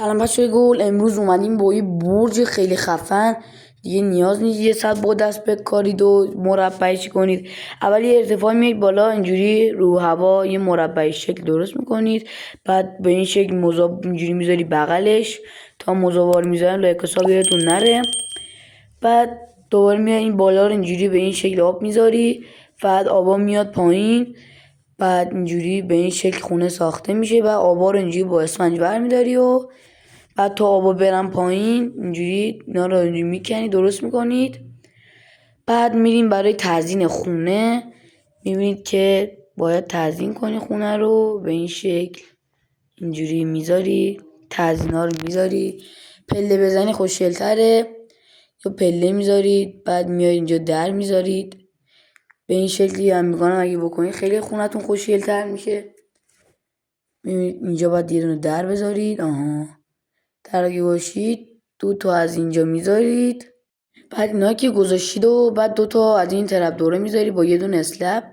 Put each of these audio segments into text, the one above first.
سلام بچه گل. امروز اومدیم با یه برج خیلی خفن. دیگه نیاز نیست یه ساعت با دست بکارید و مربعش کنید. اول یه ارتفاع میایید بالا، اینجوری رو هوا یه مربع شکل درست میکنید. بعد به این شکل مذاب اینجوری میذاری بغلش تا مزوار میذارن لایک حساب یادتون نره. بعد دوباره میای این بالا رو اینجوری به این شکل آب میذاری، بعد آبا میاد پایین. بعد اینجوری به این شکل خونه ساخته میشه و آبا رو اینجوری با اسفنج برمیداری و بعد تا آبا برن پایین اینجوری اینا رو اینجوری میکنید درست میکنید. بعد میریم برای تزیین خونه. میبینید که باید تزیین کنی خونه رو به این شکل اینجوری میذاری، تزیین ها رو میذاری. پله بزنی خوشگلتره یا پله میذارید. بعد میاد اینجا در میذارید به این شکلی هم میکنم. اگه بکنید خیلی خونتون خوشگلتر میشه. اینجا باید یه دونه در بذارید. در اگه باشید 2 تا از اینجا میذارید. بعد اینا که گذاشتید و بعد 2 تا از این طرف دوره میذارید با یه دونه اسلپ.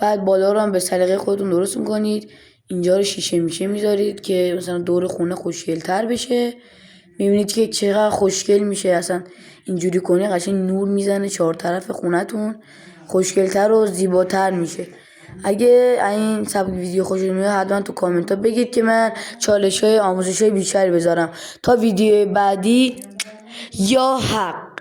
بعد بالا رو هم به سلیقه خودتون درست میکنید. اینجا رو شیشه میشه میذارید که مثلا دور خونه خوشگلتر بشه. میبینید که چقدر خوشگل میشه. اصلا اینجوری کنی قشنگ نور میزنه 4 طرف خونتون، خوشگلتر و زیباتر میشه. اگه این سبک ویدیو خوشتون میاد حتما تو کامنت ها بگید که من چالش های آموزش های بیشتری بذارم تا ویدیو بعدی. یا حق